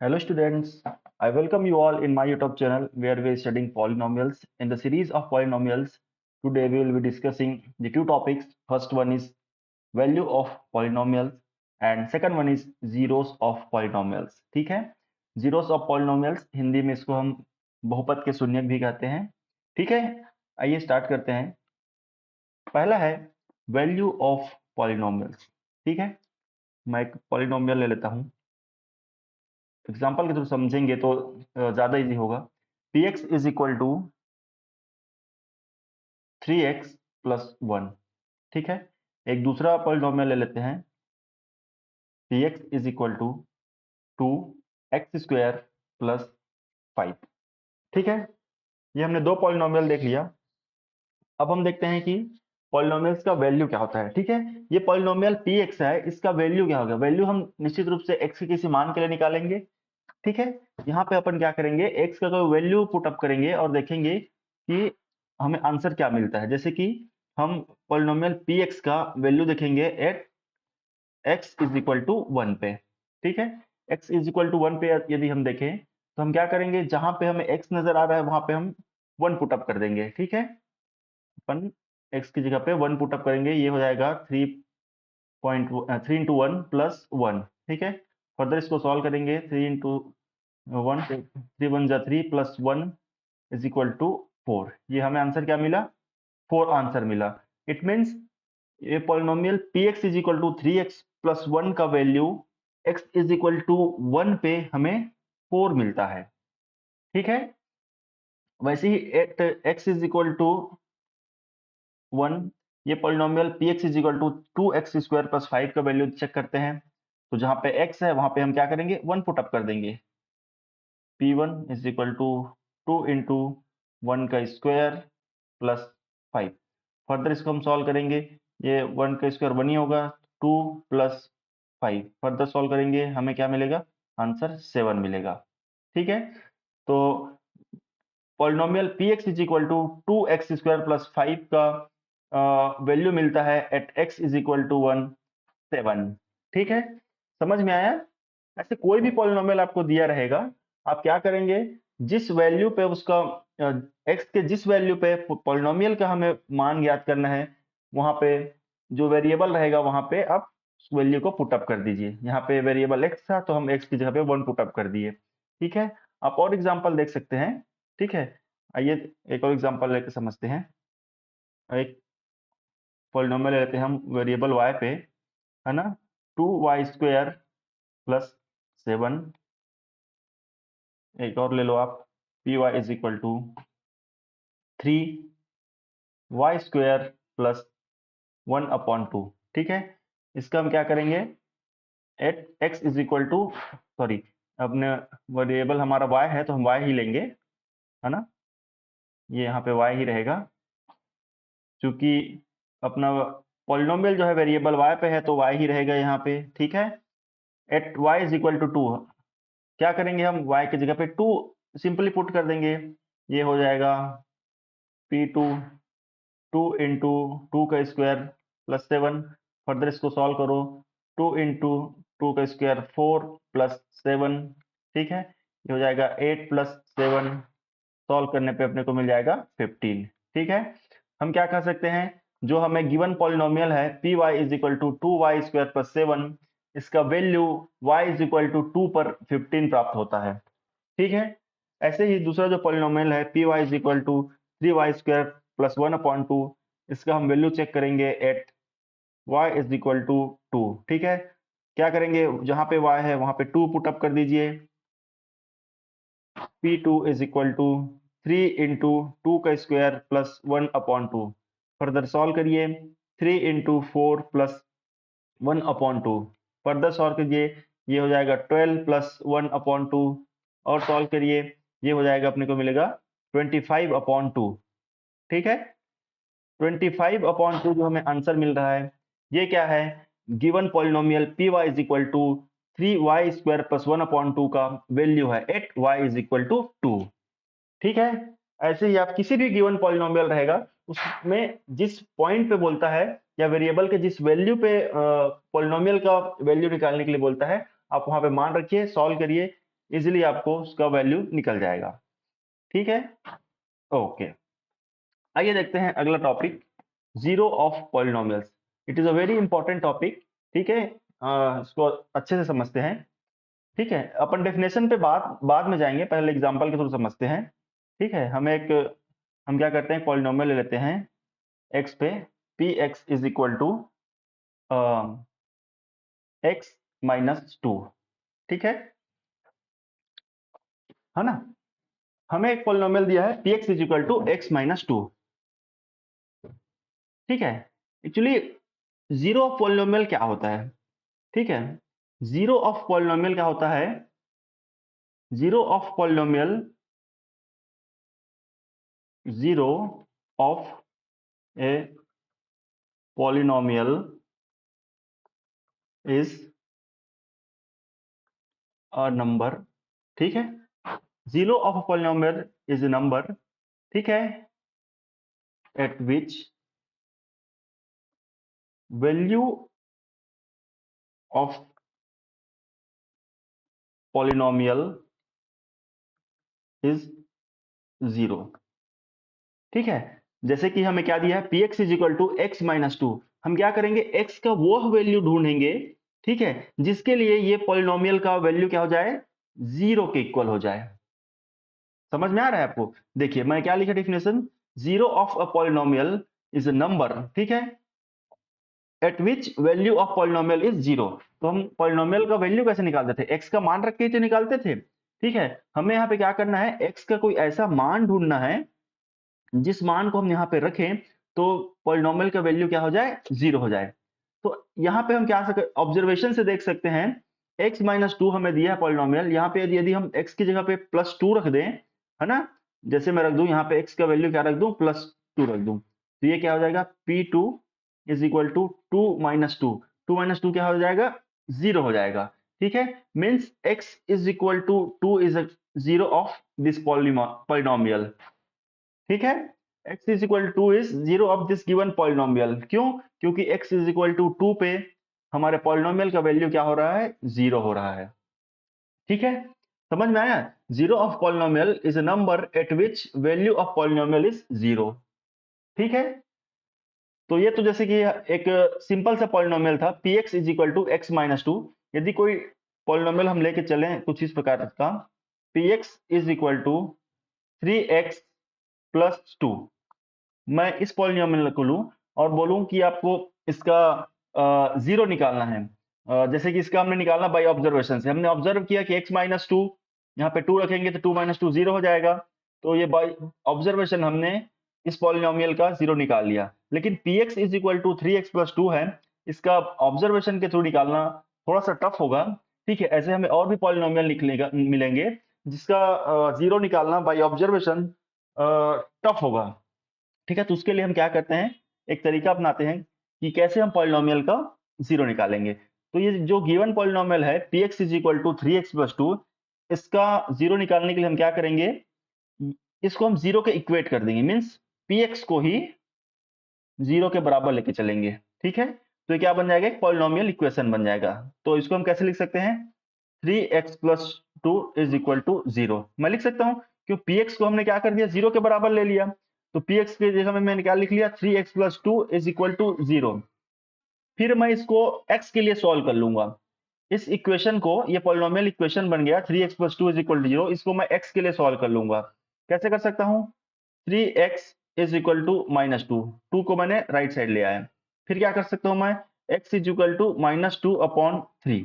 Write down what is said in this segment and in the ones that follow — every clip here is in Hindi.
Hello students, I welcome you all in my YouTube channel where we are studying polynomials. In the series of polynomials, today we will be discussing the two topics. First one is value of polynomials and second one is zeros of polynomials. ठीक है, zeros of polynomials हिंदी में इसको हम बहुपद के शून्यक भी कहते हैं. ठीक है, आइए स्टार्ट करते हैं. पहला है वैल्यू ऑफ पॉलिनोमियल्स. ठीक है, मैं एक पॉलिनोमियल ले लेता हूं. एग्जाम्पल के थ्रू समझेंगे तो ज्यादा इजी होगा. px is equal to 3x plus 1. ठीक है, एक दूसरा पॉलिनोमियल ले लेते हैं. px is equal to 2x square plus 5. ठीक है, ये हमने दो पॉलिनोमियल देख लिया. अब हम देखते हैं कि पॉलिनोमियल्स का वैल्यू क्या होता है. ठीक है, ये पॉलिनोमियल px है, इसका वैल्यू क्या होगा. वैल्यू हम निश्चित रूप से x के किसी मान के लिए निकालेंगे. ठीक है, यहाँ पे अपन क्या करेंगे, x का कोई वैल्यू पुट अप करेंगे और देखेंगे कि हमें आंसर क्या मिलता है. जैसे कि हम पॉलिनोमियल px का वैल्यू देखेंगे at x is equal to 1 पे. ठीक है, x इज इक्वल टू 1 पे यदि हम देखें तो हम क्या करेंगे, जहां पे हमें x नजर आ रहा है वहां पे हम 1 पुट अप कर देंगे. ठीक है, अपन x की जगह पे 1 पुट अप करेंगे, ये हो जाएगा 3 इंटू 1 प्लस 1. ठीक है, फर्दर इसको सॉल्व करेंगे. 3 इंटू 1 3 1 जा 3 प्लस 1 इज इक्वल टू 4. ये हमें आंसर क्या मिला, 4 आंसर मिला. इट मीन्स ये polynomial px is equal to 3x plus 1 का value x is equal to 1 पे हमें 4 मिलता है. ठीक है, वैसे ही at x is equal to 1 ये polynomial px is equal to 2x square plus 5 का वैल्यू चेक करते हैं. तो जहां पे x है वहां पे हम क्या करेंगे, 1 पुट अप कर देंगे. p1 is equal to 2 into 1 का स्क्वायर प्लस 5. फर्दर इसको हम सॉल्व करेंगे, ये 1 का स्क्वायर 1 ही होगा. 2 प्लस 5 फर्दर सॉल्व करेंगे, हमें क्या मिलेगा, आंसर 7 मिलेगा. ठीक है, तो polynomial px is equal to 2x square plus 5 का वैल्यू मिलता है at x is equal to 1 7. ठीक है, समझ में आया. ऐसे कोई भी पॉलिनोमियल आपको दिया रहेगा, आप क्या करेंगे, जिस वैल्यू पे उसका x के जिस वैल्यू पे पॉलिनोमियल का हमें मान ज्ञात करना है, वहां पे जो वेरिएबल रहेगा वहां पे आप उस वैल्यू को पुट अप कर दीजिए. यहाँ पे वेरिएबल x था तो हम x की जगह पे 1 पुट अप कर दिए. ठीक है, आप और एग्जांपल देख सकते हैं. ठीक है, आइए एक और एग्जांपल लेके समझते हैं. एक पॉलिनोमियल लेते हैं हम वेरिएबल y पे, है ना. 2y square plus 7. एक और ले लो आप, p y is equal to 3y square plus 1 upon 2. ठीक है, इसका हम क्या करेंगे, at x is equal to sorry, अपने वेरिएबल हमारा y है तो हम y ही लेंगे, है ना. ये यहाँ पे y ही रहेगा क्योंकि अपना पॉलिनोमियल जो है वेरिएबल y पे है तो y ही रहेगा यहाँ पे. ठीक है, at y is equal to 2 क्या करेंगे, हम y की जगह पे 2 सिंपली पुट कर देंगे. ये हो जाएगा p2 2 इंटू 2 का स्क्वायर प्लस 7. फर्दर इसको सॉल्व करो, 2 इंटू 2 का स्क्वायर 4 प्लस 7. ठीक है, ये हो जाएगा 8 प्लस 7. सॉल्व करने पे अपने को मिल जाएगा 15. ठीक है, हम क्या कर सकते हैं, जो हमें गिवन पॉलिनोमियल है p y is equal to 2y square plus 7, इसका value y is equal to 2 पर 15 प्राप्त होता है. ठीक है, ऐसे ही दूसरा जो पॉलिनोमियल है p y is equal to 3y square plus 1 upon 2, इसका हम वैल्यू चेक करेंगे at y is equal to 2. ठीक है, क्या करेंगे, जहां पे y है वहां पे 2 पुट अप कर दीजिए. p2 is equal to 3 into 2 का square plus 1 upon 2. Further solve करिए, 3 into 4 plus 1 upon 2. Further solve करिए, ये हो जाएगा 12 प्लस 1 अपॉन 2. और सॉल्व करिए, ये हो जाएगा अपने को मिलेगा 25 अपॉन 2. ठीक है, 25 अपॉन 2 जो हमें आंसर मिल रहा है, ये क्या है, given polynomial p y is equal to 3y square plus 1 upon 2 का वैल्यू है at y is equal to 2. ठीक है, ऐसे ही आप किसी भी गिवन पॉलिनोमियल रहेगा उसमें जिस पॉइंट पे बोलता है या वेरिएबल के जिस वैल्यू पे पॉलिनोमियल का वैल्यू निकालने के लिए बोलता है, आप वहां पे मान रखिए, सॉल्व करिए. इजिली आपको उसका वैल्यू निकल जाएगा। ठीक है, ओके। आइए देखते हैं अगला topic, zero of polynomials. It is a very important topic. ठीक है, इसको अच्छे से समझते हैं। ठीक है, अपन डेफिनेशन पे बाद में जाएंगे, पहले एग्जांपल के थ्रू समझते हैं। ठीक है, हम क्या करते हैं, पॉलिनोमियल ले लेते हैं x पे, p x is equal to x minus two. ठीक है ना। हमें एक पॉलिनोमियल दिया है p x is equal to x minus two. ठीक है, एक्चुअली जीरो ऑफ पॉलिनोमियल क्या होता है? ठीक है, जीरो ऑफ पॉलिनोमियल क्या होता है? Zero of polynomial, zero of a polynomial is a number. ठीक है, zero of polynomial is a number। ठीक है, at which value of polynomial is zero. ठीक है, जैसे कि हमें क्या दिया है, p x is equal to x minus two. हम क्या करेंगे, एक्स का वो वैल्यू ढूंढेंगे, ठीक है, जिसके लिए ये पॉलिनोमियल का वैल्यू क्या हो जाए, जीरो के इक्वल हो जाए। समझ में आ रहा है आपको? देखिए मैं क्या लिखा definition, zero of a polynomial is a number, ठीक है, at which value of polynomial is zero. तो हम पॉलिनोमियल का वैल्यू कैसे निकालते थे, एक्स का मान रख के तो निकालते थे। ठीक है, हमें यहाँ पे क्या करना है, एक्स का कोई ऐसा मान ढूंढना है जिस मान को हम यहाँ पे रखें तो पॉलिनोमियल का वैल्यू क्या हो जाए, जीरो हो जाए। तो यहाँ पे हम क्या ऑब्जर्वेशन से देख सकते हैं, x माइनस टू हमें दिया है पॉलिनोमियल, यहाँ पे यदि हम x की जगह पे प्लस टू रख दें, है ना, जैसे मैं रख दूं यहाँ पे x का वैल्यू क्या रख दूं, प्लस टू रख दूं, तो ये क्या हो जाएगा, P2 is equal to two minus two, two minus two क्या हो जाएगा, जीरो हो जाएगा। ठीक है, means x is equal to two is zero of this polynomial. ठीक है, x is equal to is zero of this given polynomial. क्यों? क्योंकि x is equal to two पे हमारे पॉलिनोमियल का वैल्यू क्या हो रहा है, जीरो हो रहा है। ठीक है, समझ में आया? Zero of polynomial is a number eight which value of polynomial is zero. ठीक है, तो ये तो जैसे कि एक सिंपल सा पॉलिनोमियल था, p x is equal to x minus two. यदि कोई पॉलिनोमियल हम लेके चलें कुछ इस प्रकार का, p x is equal to three x plus two, मैं इस पॉलिनोमियल को लूं और बोलूं कि आपको इसका जीरो निकालना है। जैसे कि इसका हमने निकालना बाय ऑब्जर्वेशन से, हमने ऑब्जर्व किया कि x माइनस टू, यहाँ पे टू रखेंगे तो टू माइनस टू जीरो हो जाएगा। तो ये बाय ऑब्जर्वेशन हमने इस पॉलिनोमियल का जीरो निकाल लिया। लेकिन p x is equal to three x plus two है, इसका ऑब्जर्वेशन के थ्रू निकालना थोड़ा सा टफ होगा। ठीक है, ऐसे हमें और भी पॉलिनोमियल निकलेगा मिलेंगे जिसका जीरो निकालना बाय ऑब्जर्वेशन टफ होगा। ठीक है, तो उसके लिए हम क्या करते हैं, एक तरीका अपनाते हैं कि कैसे हम पॉलिनोमियल का जीरो निकालेंगे। तो ये जो गिवन पॉलिनोमियल है p x is equal to three x plus two, इसका जीरो निकालने के लिए हम क्या करेंगे, इसको हम जीरो के इक्वेट कर देंगे, मीन्स पी एक्स को ही जीरो के बराबर लेके चलेंगे। ठीक है, तो ये क्या बन जाएगा, एक पॉलिनोमियल इक्वेशन बन जाएगा। तो इसको हम कैसे लिख सकते हैं, three x plus two is equal to zero, मैं लिख सकता हूँ क्यों, पी एक्स को हमने क्या कर दिया, जीरो के बराबर ले लिया। तो पी एक्स की जगह में मैंने क्या लिख लिया, three x plus two is equal to zero. फिर मैं इसको x के लिए सॉल्व कर लूंगा, इस इक्वेशन को, ये पॉलिनोमियल इक्वेशन बन गया three x plus two is equal to zero, इसको मैं x के लिए सॉल्व कर लूंगा। कैसे कर सकता हूँ, three x is equal to minus two, two को मैंने राइट साइड ले आया। फिर क्या कर सकता हूँ मैं, x is equal to minus two upon three.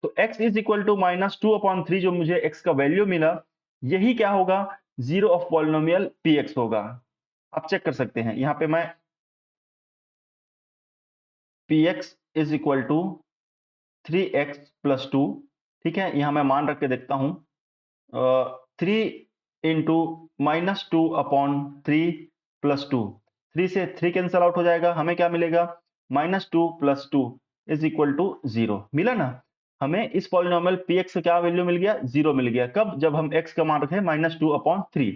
तो x is equal to minus two upon three, जो मुझे x का वैल्यू मिला, यही क्या होगा, जीरो ऑफ पॉलिनोमियल px होगा। आप चेक कर सकते हैं, यहाँ पे मैं px is equal to three x plus two, ठीक है, यहाँ मैं मान रख के देखता हूँ, three into minus two upon three plus two, three से थ्री कैंसल आउट हो जाएगा, हमें क्या मिलेगा, minus two plus two is equal to zero. मिला ना, हमें इस पॉलिनोमियल पी एक्स का क्या वैल्यू मिल गया, जीरो मिल गया। कब, जब हम एक्स का मान रखे minus two upon three.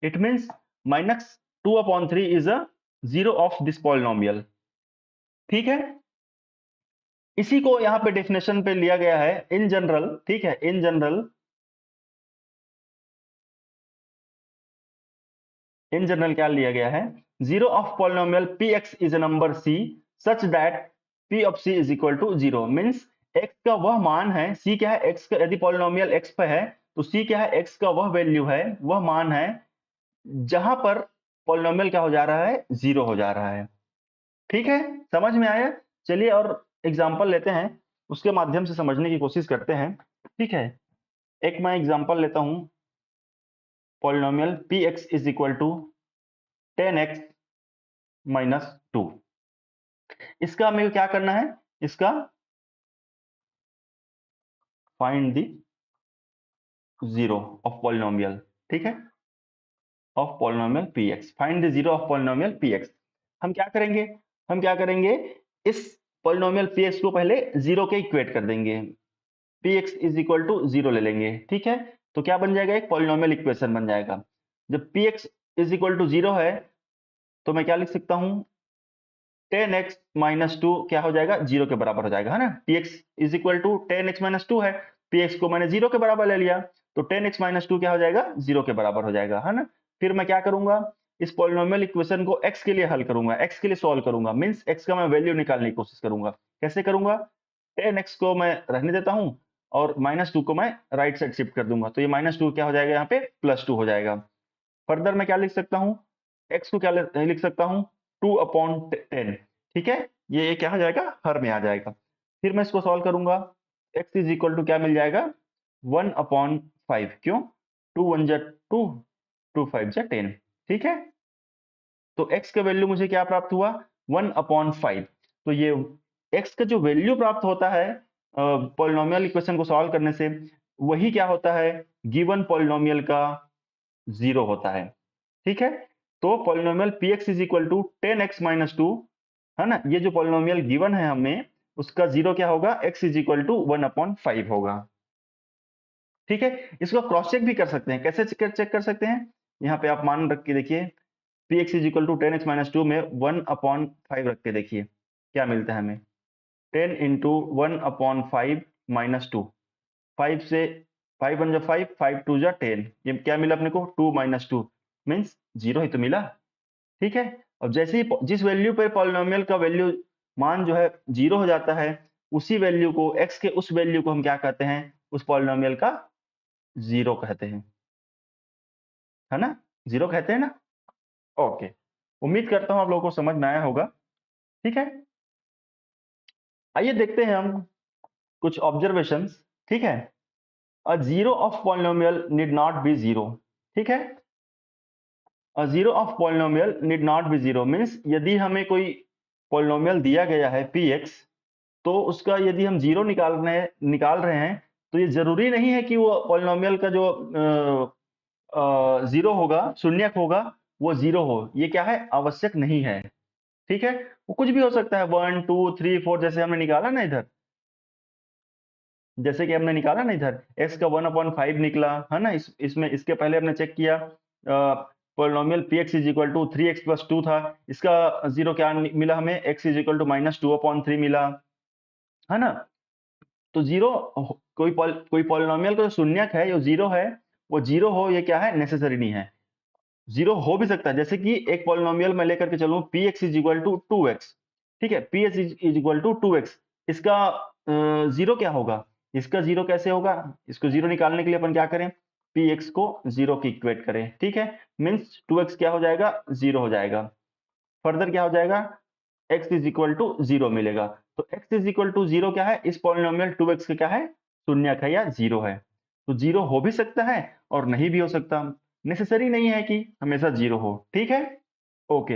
It means minus two upon three is a zero of this polynomial. ठीक है, इसी को यहाँ पे डेफिनेशन पे लिया गया है इन जनरल। ठीक है, इन जनरल इन जनरल क्या लिया गया है, zero of polynomial p x is a number c such that p of c is equal to zero. Means x का वह मान है, सी क्या है, एक्स का, यदि पॉलिनोमियल एक्स पे है तो सी क्या है, एक्स का वह वैल्यू है, वह मान है जहां पर पॉलिनोमियल क्या हो जा रहा है, जीरो हो जा रहा है। ठीक है, समझ में आया? चलिए और एग्जांपल लेते हैं, उसके माध्यम से समझने की कोशिश करते हैं। ठीक है, एक मैं एग्जांपल लेता हूं, polynomial p x is equal to 10x minus 2। इसका हमें क्या करना है, इसका find the zero of polynomial. ठीक है, of polynomial p x, find the zero of polynomial p x. हम क्या करेंगे, हम क्या करेंगे, इस पॉलिनोमियल पी एक्स को पहले जीरो के इक्वेट कर देंगे, p x is equal to zero ले लेंगे। ठीक है, तो क्या बन जाएगा, एक पॉलिनोमियल इक्वेशन बन जाएगा। जब p x is equal to zero है तो मैं क्या लिख सकता हूं, 10x माइनस टू क्या हो जाएगा, जीरो के बराबर हो जाएगा, है ना। px is equal to 10x minus two है, px को मैंने जीरो के बराबर ले लिया, तो 10x माइनस टू क्या हो जाएगा, जीरो के बराबर हो जाएगा, है ना। फिर मैं क्या करूंगा, इस पॉलिनोमियल इक्वेशन को x के लिए हल करूंगा, x के लिए सॉल्व करूंगा, मींस x का मैं वैल्यू निकालने की कोशिश करूंगा। कैसे करूंगा, 10x को मैं रहने देता हूं और माइनस टू को मैं राइट साइड शिफ्ट कर दूंगा, तो ये माइनस टू क्या हो जाएगा, यहाँ पे प्लस टू हो जाएगा। फर्दर मैं क्या लिख सकता हूँ, x को क्या लिख सकता हूँ, 2/10। ठीक है, ये क्या हो जाएगा, हर में आ जाएगा। फिर मैं इसको सॉल्व करूंगा, x इज इक्वल टू क्या मिल जाएगा, 1/5। क्यों, 2 1 जा 2, 2 5 जा 10। ठीक है, तो x का वैल्यू मुझे क्या प्राप्त हुआ, 1/5। तो ये x का जो वैल्यू प्राप्त होता है पॉलिनोमियल इक्वेशन को सॉल्व करने से, वही क्या होता है, गिवन पॉलिनोमियल का जीरो होता है। ठीक है, तो polynomial p x is equal to 10x minus two, है ना, ये जो पॉलिनोमियल गिवन है हमें, उसका जीरो क्या होगा, x इज इक्वल टू 1/5 होगा। ठीक है, इसको क्रॉस चेक भी कर सकते हैं, कैसे चेक कर सकते हैं, यहाँ पे आप मान रख के देखिए, p x is equal to 10x minus two में 1/5 रख के देखिए क्या मिलता है हमें, 10 इंटू 1/5 माइनस टू, 5 से 5 1 जा 5, 5 2 जा 10, ये क्या मिला अपने को, 2 माइनस टू, मीन्स जीरो ही तो मिला। ठीक है, अब जैसे ही जिस वैल्यू पर पॉलिनोमियल का वैल्यू मान जो है जीरो हो जाता है, उसी वैल्यू को, x के उस वैल्यू को हम क्या कहते हैं, उस पॉलिनोमियल का जीरो कहते हैं, है ना, जीरो कहते हैं ना। ओके, उम्मीद करता हूं आप लोगों को समझ में आया होगा। ठीक है, आइए देखते हैं हम कुछ ऑब्जर्वेशंस। ठीक है, a zero of polynomial need not be zero. ठीक है, a zero of polynomial need not be zero, means यदि हमें कोई पॉलिनोमियल दिया गया है px, तो उसका यदि हम जीरो निकाल रहे हैं, तो ये जरूरी नहीं है कि वो पॉलिनोमियल का जो जीरो होगा, शून्यक होगा, वो जीरो हो, ये क्या है, आवश्यक नहीं है। ठीक है, वो कुछ भी हो सकता है, 1 2 3 4, जैसे हमने निकाला ना इधर, जैसे कि हमने निकाला ना इधर, x का 1/5 निकला, है ना। इसमें इसके पहले हमने चेक किया, polynomial p x is equal to 3x plus 2 था, इसका जीरो क्या मिला हमें, x is equal to minus 2/3 मिला, है ना। तो जीरो, कोई पॉलिनोमियल का जो शून्यक है, जो जीरो है, वो जीरो हो, ये क्या है, नेसेसरी नहीं है। जीरो हो भी सकता है, जैसे कि एक पॉलिनोमियल मैं लेकर के चलूं, p x is equal to 2x। ठीक है, p x is equal to 2x, इसका जीरो क्या होगा, इसका जीरो कैसे होगा, इसको जीरो निकालने के लिए अपन क्या करें, पी एक्स को जीरो की इक्वेट करें। ठीक है, मीन्स 2x क्या हो जाएगा, जीरो हो जाएगा। फर्दर क्या हो जाएगा, x is equal to zero मिलेगा। तो x is equal to zero क्या है, इस पॉलिनोमियल 2x का क्या है, शून्यक है या जीरो है। तो जीरो हो भी सकता है और नहीं भी हो सकता, नेसेसरी नहीं है कि हमेशा जीरो हो। ठीक है, ओके,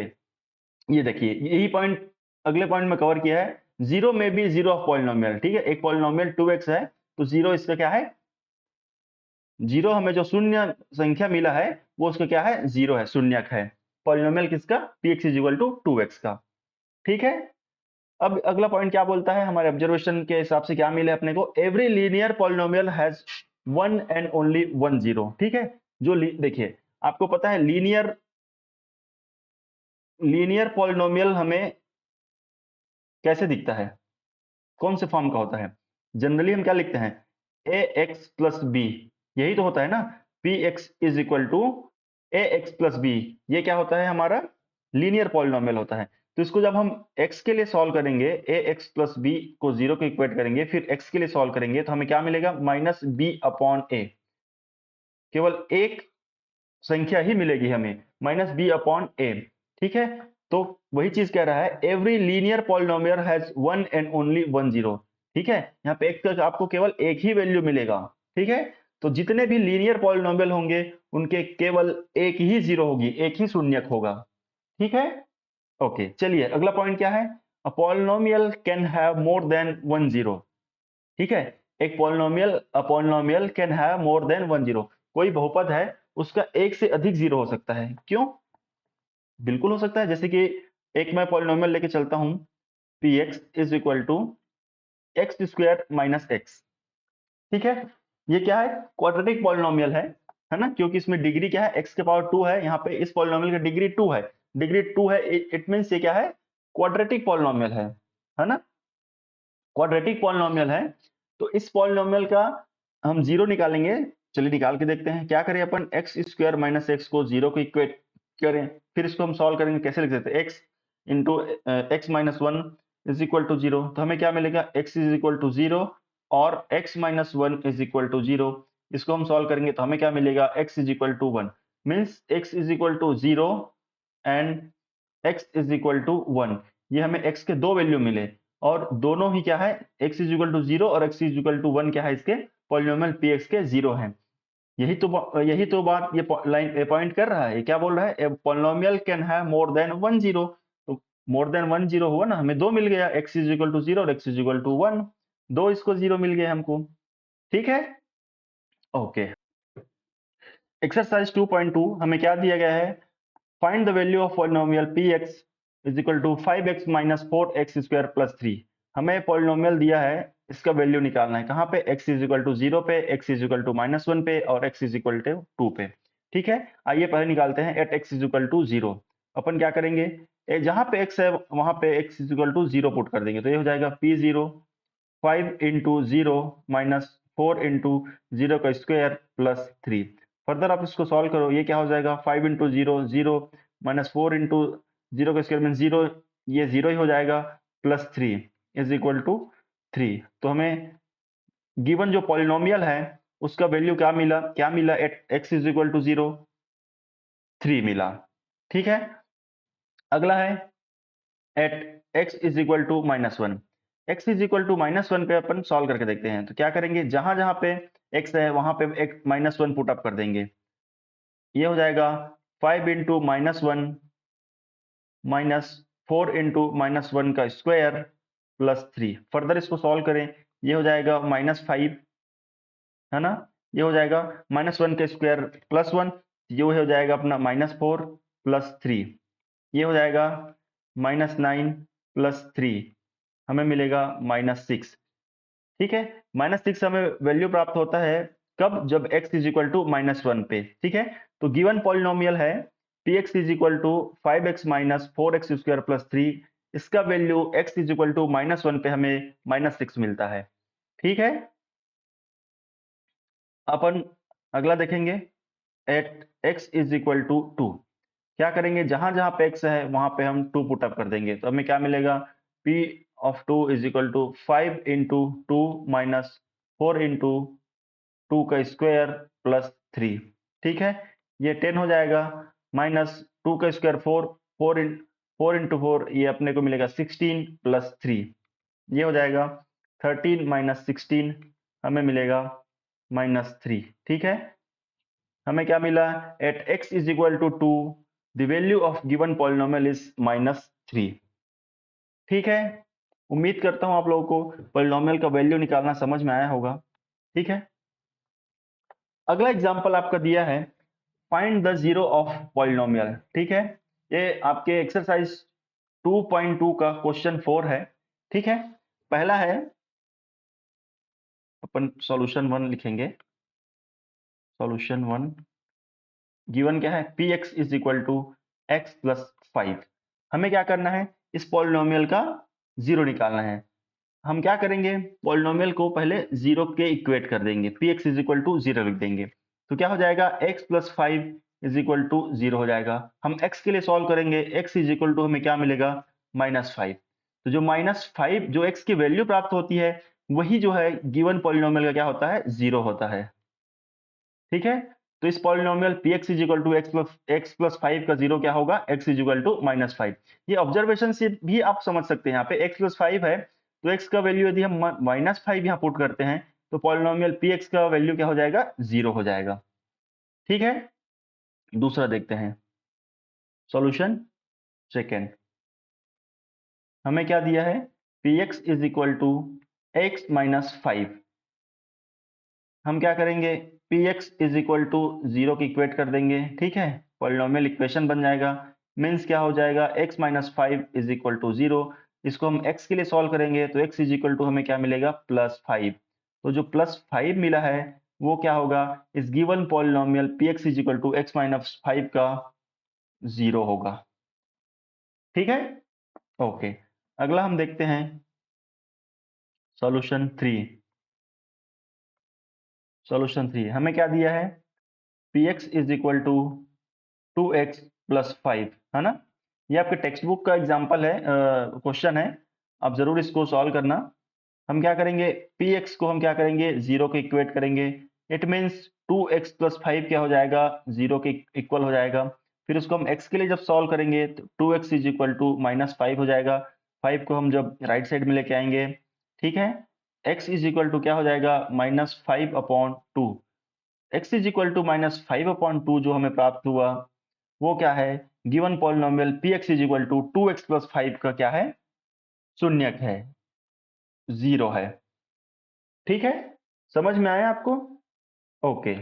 ये देखिए यही पॉइंट अगले पॉइंट में कवर किया है, जीरो में भी जीरो ऑफ पॉलिनोमियल। ठीक है, एक पॉलिनोमियल 2x है, तो जीरो इसका क्या है, जीरो, हमें जो शून्य संख्या मिला है वो उसका क्या है, जीरो है, शून्यक है। पॉलिनोमियल किसका, p x is equal to 2x का। ठीक है, अब अगला पॉइंट क्या बोलता है, हमारे ऑब्जर्वेशन के हिसाब से क्या मिले अपने को, every linear polynomial has one and only one zero. ठीक है, जो देखिए आपको पता है लीनियर लीनियर पॉलिनोमियल हमें कैसे दिखता है, कौन से फॉर्म का होता है, जनरली हम क्या लिखते हैं, ए एक्स प्लस बी, यही तो होता है ना, p x is equal to a x plus b, ये क्या होता है हमारा लीनियर पॉलिनोमियल होता है। तो इसको जब हम x के लिए सॉल्व करेंगे, ए एक्स प्लस बी को 0 को इक्वेट करेंगे, फिर x के लिए सॉल्व करेंगे तो हमें क्या मिलेगा, माइनस बी अपॉन ए। केवल एक संख्या ही मिलेगी हमें, माइनस बी अपॉन ए। ठीक है, तो वही चीज कह रहा है, every linear polynomial has one and only one zero. ठीक है, यहाँ पे x का आपको केवल एक ही वैल्यू मिलेगा। ठीक है, तो जितने भी लीनियर पॉलिनोमियल होंगे उनके केवल एक ही जीरो होगी, एक ही शून्यक होगा। ठीक है, ओके चलिए अगला पॉइंट क्या है, a polynomial can have more than one zero. ठीक है, एक polynomial can have more than one zero, कोई बहुपद है उसका एक से अधिक जीरो हो सकता है। क्यों, बिल्कुल हो सकता है। जैसे कि एक मैं पॉलिनोमियल लेके चलता हूं, p x is equal to x square minus x. ठीक है, ये क्या है, क्वाड्रेटिक पॉलिनोमियल है ना, क्योंकि इसमें डिग्री क्या है, x के पावर 2 है। यहाँ पे इस पॉलिनोमियल का डिग्री 2 है, डिग्री 2 है, इट मींस ये क्या है, क्वाड्रेटिक पॉलिनोमियल है ना, क्वाड्रेटिक पॉलिनोमियल है। तो इस पॉलिनोमियल का हम जीरो निकालेंगे। चलिए निकाल के देखते हैं, क्या करें अपन, एक्स स्क्वायर माइनस एक्स को जीरो को इक्वेट करें, फिर इसको हम सॉल्व करेंगे। कैसे लिख देते हैं, x into x minus one is equal to zero. तो हमें क्या मिलेगा, x is equal to zero और x minus one is equal to zero. इसको हम सॉल्व करेंगे तो हमें क्या मिलेगा, x is equal to one, means x is equal to zero and x is equal to one. ये हमें x के दो वैल्यू मिले और दोनों ही क्या है, x is equal to zero और x is equal to one क्या है, इसके पॉलिनोमियल px के जीरो हैं। यही तो बात ये लाइन पॉइंट कर रहा है। ये क्या बोल रहा है, a polynomial can have more than one zero. तो मोर देन वन जीरो हुआ ना, हमें दो मिल गया, x is equal to zero और x is equal to one, दो इसको जीरो मिल गए हमको। ठीक है, ओके। एक्सरसाइज 2.2 हमें क्या दिया गया है, find the value of polynomial px is equal to 5x minus 4x square plus 3। हमें पॉलिनोमियल दिया है, इसका वैल्यू निकालना है। कहाँ पे, x is equal to zero पे, x is equal to minus one पे और x is equal to two पे। ठीक है, आइए पहले निकालते हैं at x is equal to zero. अपन क्या करेंगे, जहाँ पे x है वहां पे x is equal to zero put कर देंगे, तो ये हो जाएगा p zero 5 into zero minus 4 into zero का स्क्वायर प्लस 3। फर्दर आप इसको सॉल्व करो, ये क्या हो जाएगा, 5 into zero zero minus 4 into zero का स्क्वायर मीन जीरो, ये जीरो ही हो जाएगा, प्लस 3 इज इक्वल टू 3। तो हमें गिवन जो पॉलिनोमियल है उसका वैल्यू क्या मिला at x is equal to zero, 3 मिला। ठीक है, अगला है at x is equal to minus one. X is equal to minus one पे अपन सॉल्व करके देखते हैं। तो क्या करेंगे, जहां जहां पे x है वहां पे एक माइनस वन पुट अप कर देंगे। ये हो जाएगा 5 into minus one minus 4 into minus one का स्क्वायर प्लस 3। फर्दर इसको सॉल्व करें, ये हो जाएगा माइनस 5, है ना, ये हो जाएगा माइनस वन का स्क्वायर प्लस वन, ये हो जाएगा अपना माइनस 4 प्लस 3, ये हो जाएगा माइनस 9 प्लस 3, हमें मिलेगा माइनस 6। ठीक है, माइनस 6 हमें वैल्यू प्राप्त होता है कब, जब x is equal to minus one पे। ठीक है, तो गिवन पॉलिनोमियल है px is equal to 5x minus 4x square plus 3। इसका value x is equal to minus one पे हमें माइनस 6 मिलता है। ठीक है, अपन अगला देखेंगे at x is equal to two. क्या करेंगे, जहां जहां पे x है वहां पे हम टू पुट अप कर देंगे, तो हमें क्या मिलेगा, p of two is equal to 5 into two minus 4 into two का स्क्वायर प्लस 3। ठीक है, ये 10 हो जाएगा, माइनस टू का स्क्वायर 4, 4 इंटू फोर ये अपने को मिलेगा 16 प्लस 3, ये हो जाएगा 13 माइनस 16, हमें मिलेगा माइनस 3। ठीक है, हमें क्या मिला, at x is equal to two the value of given polynomial is minus 3। ठीक है, उम्मीद करता हूं आप लोगों को पॉलिनोमियल का वैल्यू निकालना समझ में आया होगा। ठीक है, अगला एग्जांपल आपका दिया है, find the zero of polynomial. ठीक है, ये आपके एक्सरसाइज 2.2 का क्वेश्चन 4 है। ठीक है, पहला है, अपन सॉल्यूशन 1 लिखेंगे। सॉल्यूशन 1 गिवन क्या है, p x is equal to x plus 5। हमें क्या करना है, इस पॉलिनोमियल का जीरो निकालना है। हम क्या करेंगे, पॉलिनोमियल को पहले जीरो के इक्वेट कर देंगे, p x is equal to zero लिख देंगे। तो क्या हो जाएगा, x plus 5 is equal to 0 हो जाएगा। हम x के लिए सॉल्व करेंगे, x इज इक्वल टू हमें क्या मिलेगा, -5। तो जो -5 जो x की वैल्यू प्राप्त होती है वही जो है गिवन पॉलिनोमियल का क्या होता है, 0 होता है। ठीक है, तो इस polynomial px is equal to x plus 5 का 0 क्या होगा, x इज इक्वल टू -5। ये ऑब्जर्वेशन से भी आप समझ सकते हैं, यहाँ पे x प्लस 5 है तो x का वैल्यू यदि हम -5 यहाँ पुट करते हैं तो पॉलिनोमियल px का वैल्यू क्या हो जाएगा, 0 हो जाएगा। ठीक है, दूसरा देखते हैं सॉल्यूशन सेकेंड। हमें क्या दिया है, px is equal to x minus 5। हम क्या करेंगे, px इज इक्वल टू 0 की इक्वेट कर देंगे। ठीक है, पॉलिनोमियल इक्वेशन बन जाएगा। मीन्स क्या हो जाएगा, x minus 5 is equal to 0। इसको हम x के लिए सॉल्व करेंगे तो x इज इक्वल टू हमें क्या मिलेगा, +5। तो जो +5 मिला है वो क्या होगा, इस given polynomial px is equal to x minus 5 का 0 होगा। ठीक है, ओके। अगला हम देखते हैं सॉल्यूशन 3। सॉल्यूशन 3 हमें क्या दिया है, px is equal to 2x plus 5, है ना। ये आपके टेक्स्ट बुक का एग्जाम्पल है, क्वेश्चन है, आप जरूर इसको सॉल्व करना। हम क्या करेंगे, px को हम क्या करेंगे, 0 के इक्वेट करेंगे। इट मीन्स 2x प्लस 5 क्या हो जाएगा, 0 के इक्वल हो जाएगा। फिर उसको हम x के लिए जब सॉल्व करेंगे तो 2x इज इक्वल टू -5 हो जाएगा। 5 को हम जब राइट साइड में लेके आएंगे, ठीक है, x इज इक्वल टू क्या हो जाएगा, -5/2। x इज इक्वल टू -5/2 जो हमें प्राप्त हुआ वो क्या है, given polynomial px is equal to 2x plus 5 का क्या है, शून्यक है, 0 है। ठीक है, समझ में आया आपको, ओके।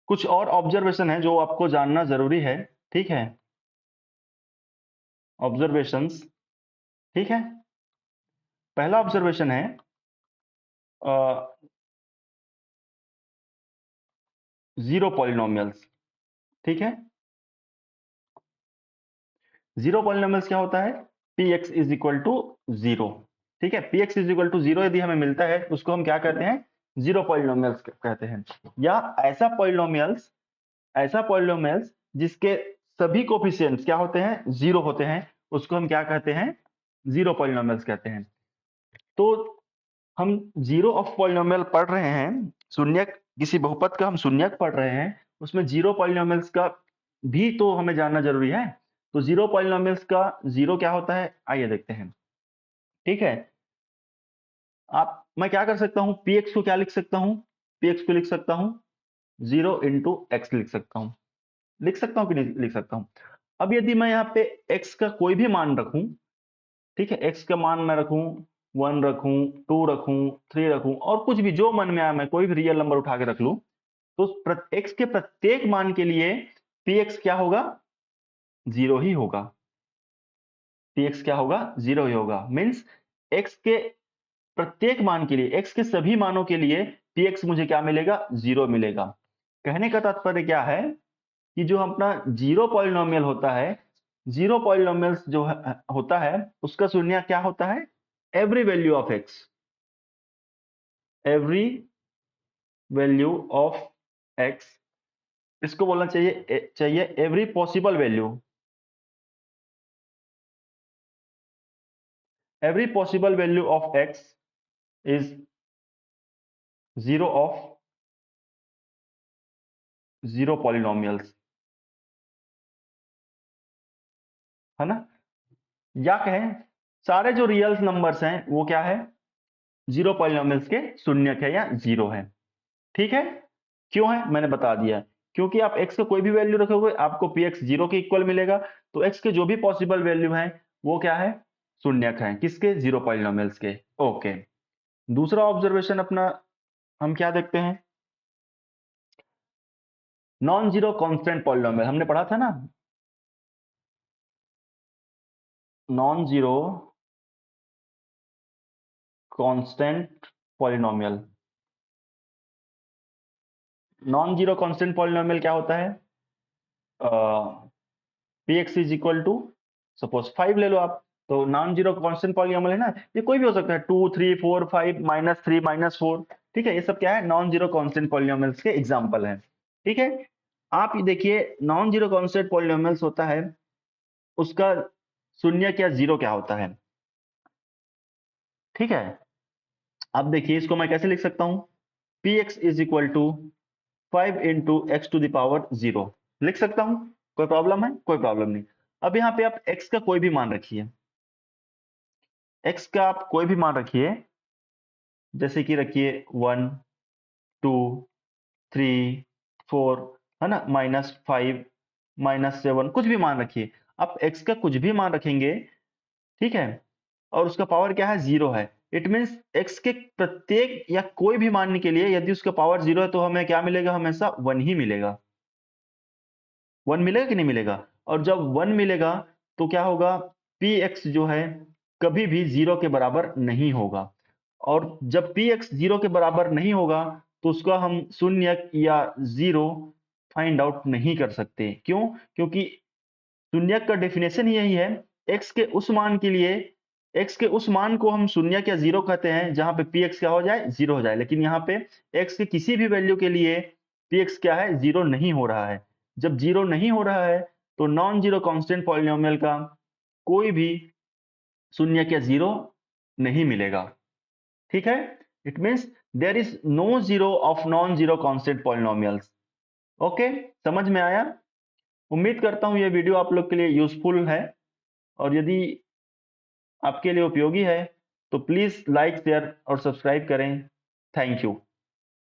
कुछ और ऑब्जर्वेशन है जो आपको जानना जरूरी है। ठीक है, ऑब्जर्वेशंस। ठीक है, पहला ऑब्जर्वेशन है जीरो पॉलिनोमियल्स। ठीक है, जीरो पॉलिनोमियल्स क्या होता है, px इज इक्वल टू 0। ठीक है, px इज इक्वल टू 0 यदि हमें मिलता है तो उसको हम क्या कहते हैं, जीरो पॉलिनोमियल्स कहते हैं। या ऐसा पॉलिनोमियल्स जिसके सभी कोफिशिएंट्स क्या होते हैं, 0 होते हैं, उसको हम क्या कहते हैं, जीरो पॉलिनोमियल्स कहते हैं। तो हम जीरो ऑफ पॉलिनोमियल पढ़ रहे हैं, शून्यक किसी बहुपद का हम शून्यक पढ़ रहे हैं, उसमें जीरो पॉलिनोमियल्स का भी तो हमें जानना जरूरी है। तो जीरो पॉलिनोमियल्स का जीरो क्या होता है, आइए देखते हैं। ठीक है, मैं क्या कर सकता हूं, px को क्या लिख सकता हूं, px को लिख सकता हूं 0 इंटू एक्स लिख सकता हूं कि नहीं लिख सकता हूं। अब यदि मैं यहाँ पे x का कोई भी मान रखूं, ठीक है, x का मान मैं रखूं 1 रखूं, 2 रखूं, 3 रखूं, और कुछ भी जो मन में आया मैं कोई भी रियल नंबर उठा के रख लूं, तो x के प्रत्येक मान के लिए px क्या होगा, 0 ही होगा। px क्या होगा, 0 ही होगा। मीन्स x के प्रत्येक मान के लिए, x के सभी मानों के लिए px मुझे क्या मिलेगा, 0 मिलेगा। कहने का तात्पर्य क्या है कि जो अपना जीरो पॉलिनोमियल होता है, जीरो पॉलिनोमियल्स जो होता है उसका शून्य क्या होता है, every value of x, every value of x, इसको बोलना चाहिए every possible value, every possible value of x is zero of zero polynomials, है ना। या कहें सारे जो रियल नंबर्स हैं वो क्या है, जीरो पॉलिनोमियल्स के शून्यक है या 0 है। ठीक है, क्यों है मैंने बता दिया, क्योंकि आप x का कोई भी वैल्यू रखोगे आपको px 0 के इक्वल मिलेगा। तो x के जो भी पॉसिबल वैल्यू हैं वो क्या है, शून्यक है, किसके, जीरो पॉलिनोमियल्स के। ओके, दूसरा ऑब्जर्वेशन अपना हम क्या देखते हैं, नॉन जीरो कांस्टेंट पॉलिनोमियल हमने पढ़ा था ना, non zero constant polynomial. Non zero constant polynomial क्या होता है, px is equal to suppose 5 ले लो आप, तो नॉन जीरो कांस्टेंट पॉलिनोमियल है ना, ये कोई भी हो सकता है, 2 3 4 5 -3 -4, ठीक है, ये सब क्या है, नॉन जीरो कांस्टेंट पॉलिनोमियल्स के एग्जांपल हैं। ठीक है, आप ये देखिए नॉन जीरो कांस्टेंट पॉलिनोमियल्स होता है, उसका शून्य क्या जीरो क्या होता है। ठीक है, अब देखिए इसको मैं कैसे लिख सकता हूं, p x is equal to 5 into x to the power 0 लिख सकता हूं। कोई प्रॉब्लम है? कोई प्रॉब्लम नहीं। अब यहाँ पे आप x का कोई भी मान रखिए, x का आप कोई भी मान रखिए, जैसे कि रखिए 1 2 3 4, है ना, -5 -7, कुछ भी मान रखिए। आप x का कुछ भी मान रखेंगे, ठीक है, और उसका पावर क्या है, 0 है। इट मीन्स x के प्रत्येक या कोई भी मान के लिए यदि उसका पावर 0 है तो हमें क्या मिलेगा, हमेशा 1 ही मिलेगा। 1 मिलेगा कि नहीं मिलेगा? और जब 1 मिलेगा तो क्या होगा, px जो है कभी भी 0 के बराबर नहीं होगा। और जब px 0 के बराबर नहीं होगा तो उसका हम शून्य या 0 फाइंड आउट नहीं कर सकते। क्यों? क्योंकि शून्य का डेफिनेशन ही यही है, x के उस मान के लिए, x के उस मान को हम शून्य या 0 कहते हैं जहां पे px क्या हो जाए, 0 हो जाए। लेकिन यहाँ पे x के किसी भी वैल्यू के लिए px क्या है, 0 नहीं हो रहा है। जब 0 नहीं हो रहा है तो नॉन जीरो कांस्टेंट पॉलिनोमियल का कोई भी शून्य या 0 नहीं मिलेगा। ठीक है, it means there is no zero of non zero constant polynomials. Okay, समझ में आया? उम्मीद करता हूं ये वीडियो आप लोग के लिए यूजफुल है, और यदि आपके लिए उपयोगी है तो प्लीज लाइक शेयर और सब्सक्राइब करें। Thank you.